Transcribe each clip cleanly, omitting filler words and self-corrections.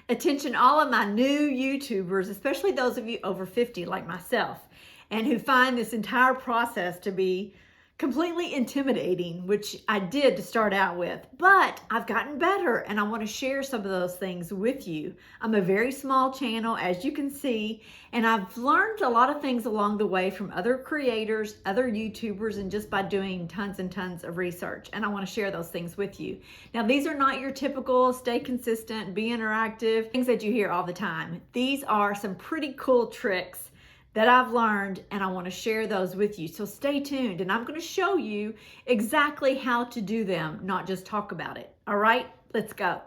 Attention all of my new YouTubers, especially those of you over 50 like myself, and who find this entire process to be completely intimidating, which I did to start out with, but I've gotten better and I want to share some of those things with you. I'm a very small channel, as you can see, and I've learned a lot of things along the way from other creators, other YouTubers, and just by doing tons and tons of research. And I want to share those things with you. Now, these are not your typical stay consistent, be interactive, things that you hear all the time. These are some pretty cool tricks that I've learned, and I want to share those with you. So stay tuned, and I'm going to show you exactly how to do them, not just talk about it. All right, let's go.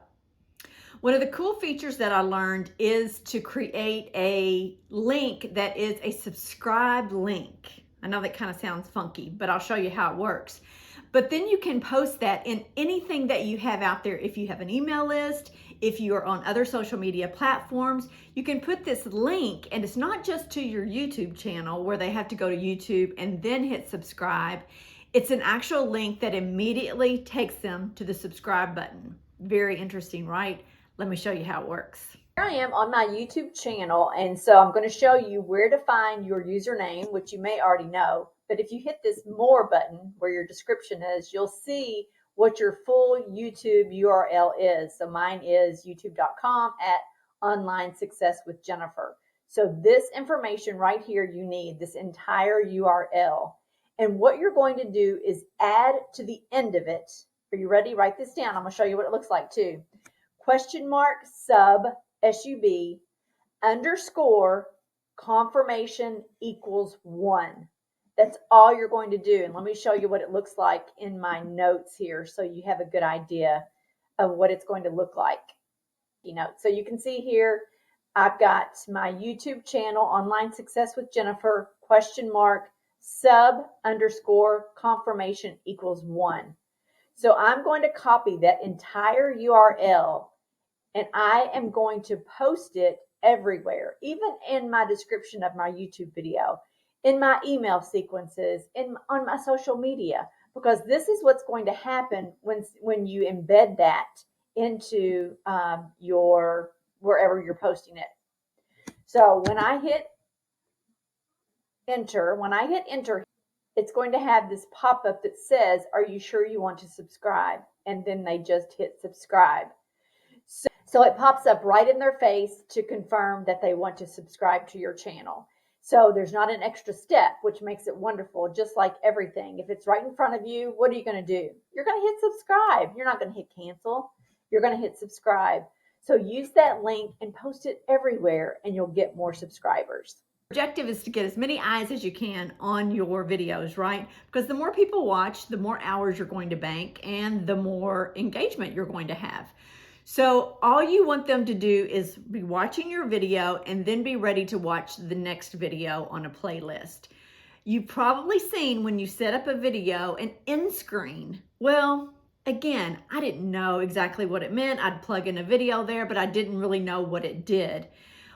One of the cool features that I learned is to create a link that is a subscribe link. I know that kind of sounds funky, but I'll show you how it works. But then you can post that in anything that you have out there. If you have an email list, if you are on other social media platforms, you can put this link, and it's not just to your YouTube channel where they have to go to YouTube and then hit subscribe. It's an actual link that immediately takes them to the subscribe button. Very interesting, right? Let me show you how it works. Here I am on my YouTube channel, and so I'm going to show you where to find your username, which you may already know. But if you hit this more button where your description is, you'll see what your full YouTube URL is. So mine is youtube.com/online success with Jennifer. So this information right here, you need this entire URL. And what you're going to do is add to the end of it. Are you ready? Write this down. I'm going to show you what it looks like too. !sub SUB underscore confirmation equals 1. That's all you're going to do. And let me show you what it looks like in my notes here so you have a good idea of what it's going to look like. So you can see here, I've got my YouTube channel, Online Success with Jennifer, !sub underscore confirmation equals 1. So I'm going to copy that entire URL, and I am going to post it everywhere, even in my description of my YouTube video, in my email sequences, on my social media, because this is what's going to happen when you embed that into your wherever you're posting it. So when I hit enter, it's going to have this pop-up that says, "Are you sure you want to subscribe?" And then they just hit subscribe. So it pops up right in their face to confirm that they want to subscribe to your channel. So there's not an extra step, which makes it wonderful. Just like everything, if it's right in front of you, what are you going to do? You're going to hit subscribe. You're not going to hit cancel. You're going to hit subscribe. So use that link and post it everywhere, and you'll get more subscribers. The objective is to get as many eyes as you can on your videos, right? Because the more people watch, the more hours you're going to bank, and the more engagement you're going to have. So all you want them to do is be watching your video and then be ready to watch the next video on a playlist. You've probably seen when you set up a video an end screen. Well, again, I didn't know exactly what it meant. I'd plug in a video there, but I didn't really know what it did.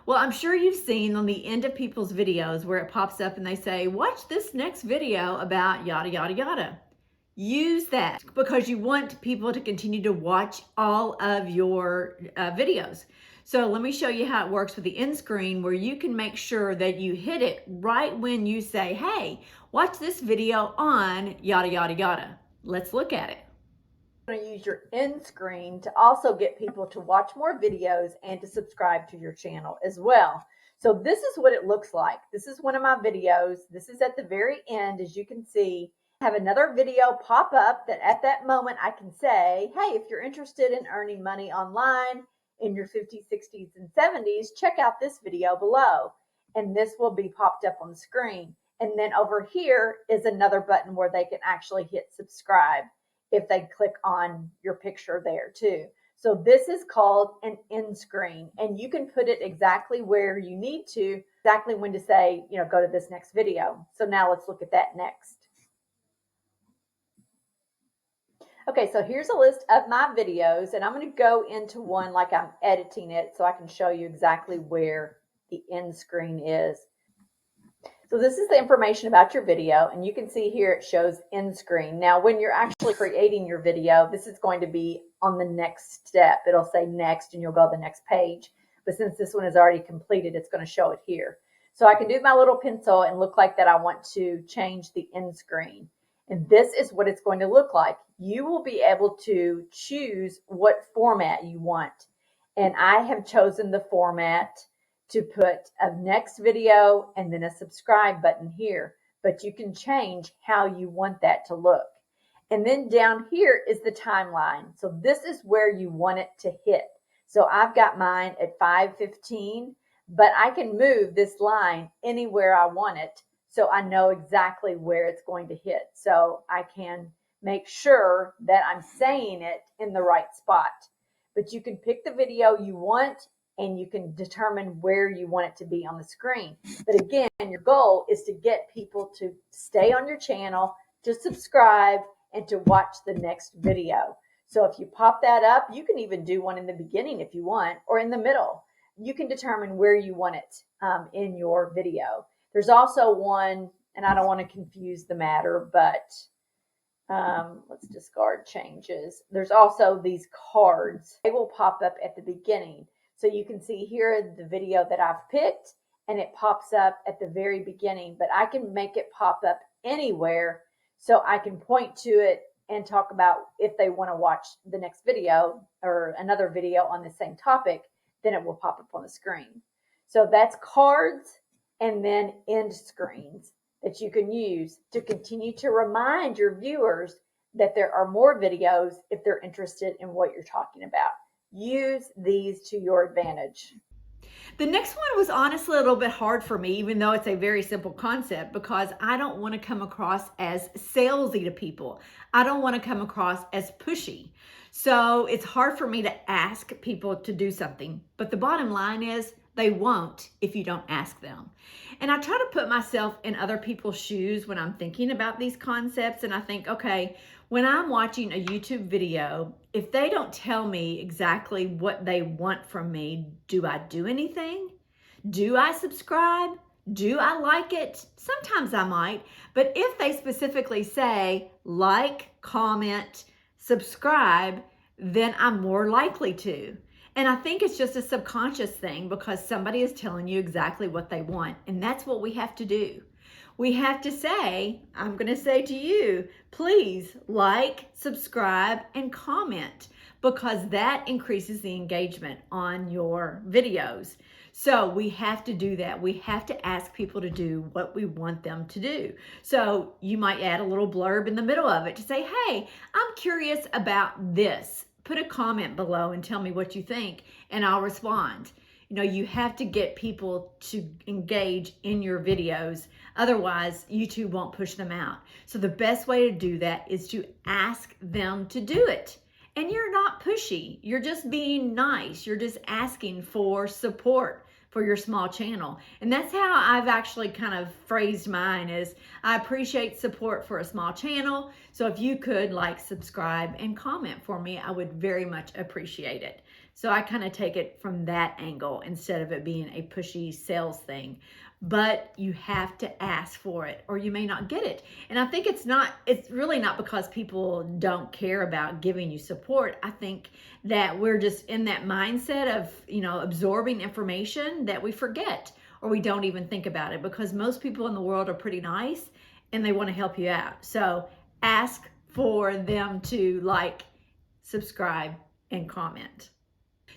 Well, I'm sure you've seen on the end of people's videos where it pops up and they say, "Watch this next video about yada, yada, yada." Use that because you want people to continue to watch all of your videos. So let me show you how it works with the end screen, where you can make sure that you hit it right when you say, "Hey, watch this video on yada, yada, yada." Let's look at it. You're going to use your end screen to also get people to watch more videos and to subscribe to your channel as well. So this is what it looks like. This is one of my videos. This is at the very end, as you can see. Have another video pop up that at that moment I can say, "Hey, if you're interested in earning money online in your 50s, 60s, and 70s, check out this video below." And this will be popped up on the screen. And then over here is another button where they can actually hit subscribe if they click on your picture there too. So this is called an end screen, and you can put it exactly where you need to, exactly when to say, go to this next video. So now let's look at that next. Okay, so here's a list of my videos, and I'm going to go into one like I'm editing it so I can show you exactly where the end screen is. So this is the information about your video, and you can see here it shows end screen. Now, when you're actually creating your video, this is going to be on the next step. It'll say next and you'll go to the next page. But since this one is already completed, it's going to show it here. So I can do my little pencil and look like that I want to change the end screen. And this is what it's going to look like. You will be able to choose what format you want. And I have chosen the format to put a next video and then a subscribe button here. But you can change how you want that to look. And then down here is the timeline. So this is where you want it to hit. So I've got mine at 5:15, but I can move this line anywhere I want it, so I know exactly where it's going to hit. So I can make sure that I'm saying it in the right spot. But you can pick the video you want and you can determine where you want it to be on the screen. But again, your goal is to get people to stay on your channel, to subscribe, and to watch the next video. So if you pop that up, you can even do one in the beginning if you want, or in the middle. You can determine where you want it in your video. There's also one, and I don't want to confuse the matter, but let's discard changes. There's also these cards. They will pop up at the beginning. So you can see here the video that I've picked, and it pops up at the very beginning, but I can make it pop up anywhere, so I can point to it and talk about if they want to watch the next video or another video on the same topic, then it will pop up on the screen. So that's cards and then end screens that you can use to continue to remind your viewers that there are more videos if they're interested in what you're talking about. Use these to your advantage. The next one was honestly a little bit hard for me, even though it's a very simple concept, because I don't want to come across as salesy to people. I don't want to come across as pushy. So it's hard for me to ask people to do something. But the bottom line is they won't if you don't ask them. And I try to put myself in other people's shoes when I'm thinking about these concepts. And I think, okay, when I'm watching a YouTube video, if they don't tell me exactly what they want from me, do I do anything? Do I subscribe? Do I like it? Sometimes I might, but if they specifically say like, comment, subscribe, then I'm more likely to. And I think it's just a subconscious thing because somebody is telling you exactly what they want. And that's what we have to do. We have to say, I'm going to say to you, please like, subscribe, and comment, because that increases the engagement on your videos. So we have to do that. We have to ask people to do what we want them to do. So you might add a little blurb in the middle of it to say, hey, I'm curious about this. Put a comment below and tell me what you think, and I'll respond. You know, you have to get people to engage in your videos. Otherwise, YouTube won't push them out. So the best way to do that is to ask them to do it. And you're not pushy. You're just being nice. You're just asking for support for your small channel. And that's how I've actually kind of phrased mine is I appreciate support for a small channel. So if you could like, subscribe, and comment for me, I would very much appreciate it. So I kind of take it from that angle instead of it being a pushy sales thing. But you have to ask for it or you may not get it. And I think it's really not because people don't care about giving you support. I think that we're just in that mindset of, absorbing information that we forget or we don't even think about it, because most people in the world are pretty nice and they want to help you out. So ask for them to like, subscribe, and comment.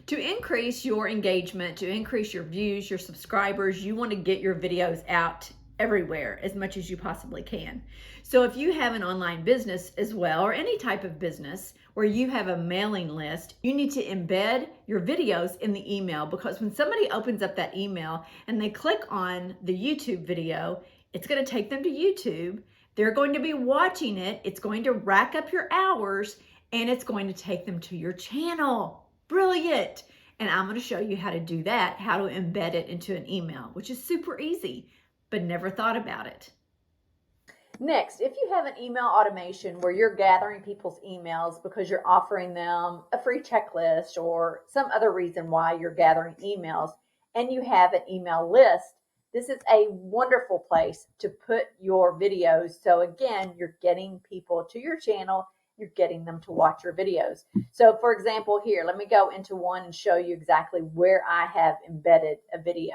To increase your engagement, to increase your views, your subscribers, you want to get your videos out everywhere as much as you possibly can. So if you have an online business as well, or any type of business where you have a mailing list, you need to embed your videos in the email, because when somebody opens up that email and they click on the YouTube video, it's going to take them to YouTube. They're going to be watching it. It's going to rack up your hours and it's going to take them to your channel. Brilliant. And I'm going to show you how to do that, how to embed it into an email, which is super easy, but never thought about it. Next, if you have an email automation where you're gathering people's emails because you're offering them a free checklist or some other reason why you're gathering emails, and you have an email list, this is a wonderful place to put your videos. So again, you're getting people to your channel, you're getting them to watch your videos. So for example, here, let me go into one and show you exactly where I have embedded a video.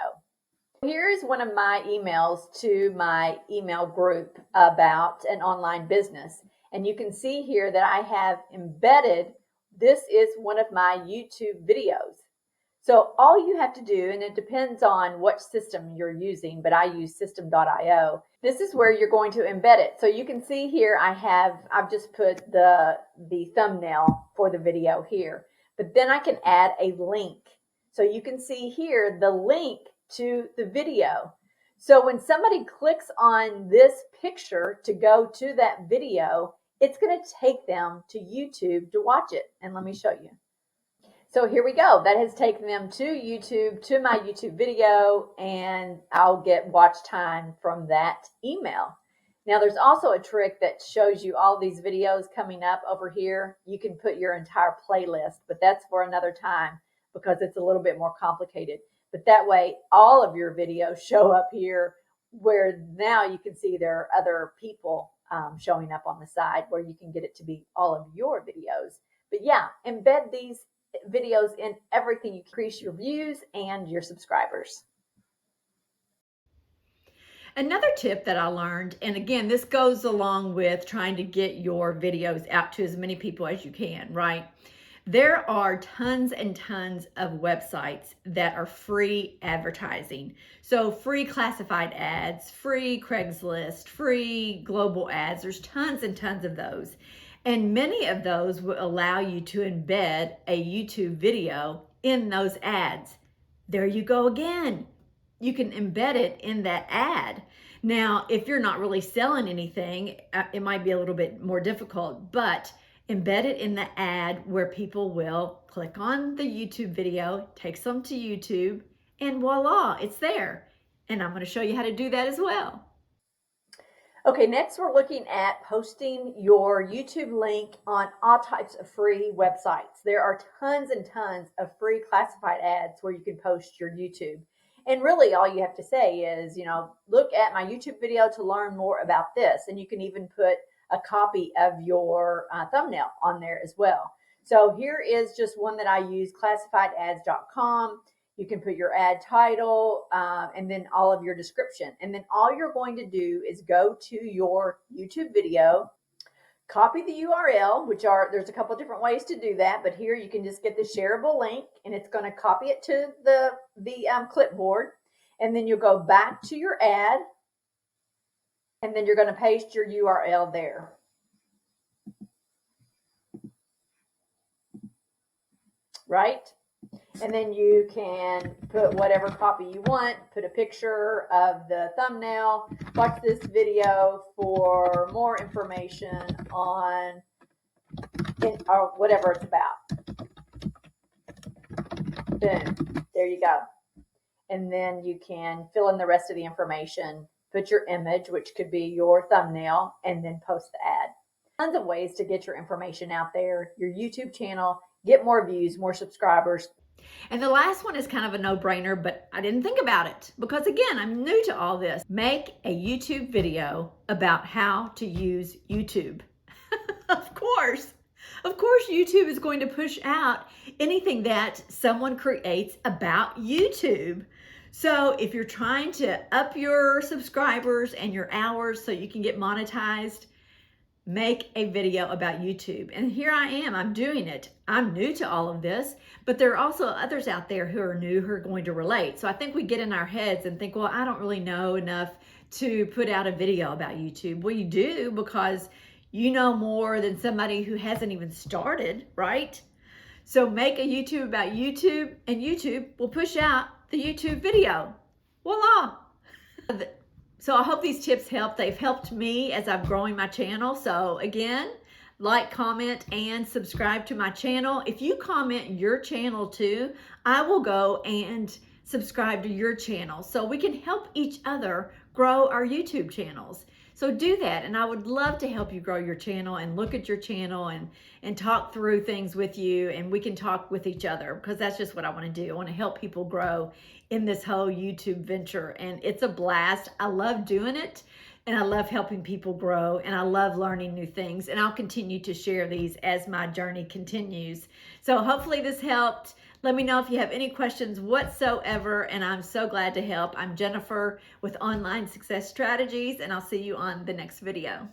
Here's one of my emails to my email group about an online business. And you can see here that I have embedded, this is one of my YouTube videos. So all you have to do, and it depends on what system you're using, but I use system.io. This is where you're going to embed it. So you can see here I've just put the thumbnail for the video here. But then I can add a link. So you can see here the link to the video. So when somebody clicks on this picture to go to that video, it's going to take them to YouTube to watch it. And let me show you. So here we go. That has taken them to YouTube, to my YouTube video, and I'll get watch time from that email. Now there's also a trick that shows you all these videos coming up over here. You can put your entire playlist, but that's for another time because it's a little bit more complicated. But that way, all of your videos show up here where now you can see there are other people showing up on the side where you can get it to be all of your videos. But yeah, embed these videos in everything. You increase your views and your subscribers. Another tip that I learned, and again, this goes along with trying to get your videos out to as many people as you can, right? There are tons and tons of websites that are free advertising. So free classified ads, free Craigslist, free global ads. There's tons and tons of those. And many of those will allow you to embed a YouTube video in those ads. There you go again. You can embed it in that ad. Now, if you're not really selling anything, it might be a little bit more difficult, but embed it in the ad where people will click on the YouTube video, takes them to YouTube, and voila, it's there. And I'm going to show you how to do that as well. Okay, next we're looking at posting your YouTube link on all types of free websites. There are tons and tons of free classified ads where you can post your YouTube. And really all you have to say is, look at my YouTube video to learn more about this. And you can even put a copy of your thumbnail on there as well. So here is just one that I use, classifiedads.com. You can put your ad title and then all of your description. And then all you're going to do is go to your YouTube video, copy the URL, there's a couple of different ways to do that, but here you can just get the shareable link and it's going to copy it to the clipboard. And then you'll go back to your ad and then you're going to paste your URL there. Right? And then you can put whatever copy you want, put a picture of the thumbnail, watch this video for more information on or whatever it's about. Boom, there you go. And then you can fill in the rest of the information, put your image, which could be your thumbnail, and then post the ad. Tons of ways to get your information out there, your YouTube channel, get more views, more subscribers. And the last one is kind of a no-brainer, but I didn't think about it because again, I'm new to all this. Make a YouTube video about how to use YouTube. Of course, YouTube is going to push out anything that someone creates about YouTube. So if you're trying to up your subscribers and your hours so you can get monetized, make a video about YouTube. And here I am, I'm doing it. I'm new to all of this, but there are also others out there who are new who are going to relate. So I think we get in our heads and think, well, I don't really know enough to put out a video about YouTube. Well, you do because you know more than somebody who hasn't even started, right? So make a YouTube about YouTube and YouTube will push out the YouTube video. Voila! So I hope these tips help. They've helped me as I'm growing my channel. So again, like, comment, and subscribe to my channel. If you comment your channel too, I will go and subscribe to your channel so we can help each other grow our YouTube channels. So do that, and I would love to help you grow your channel and look at your channel and talk through things with you, and we can talk with each other because that's just what I want to do. I want to help people grow in this whole YouTube venture, and it's a blast. I love doing it. and I love helping people grow, and I love learning new things, and I'll continue to share these as my journey continues. So hopefully this helped. Let me know if you have any questions whatsoever, and I'm so glad to help. I'm Jennifer with Online Success Strategies, and I'll see you on the next video.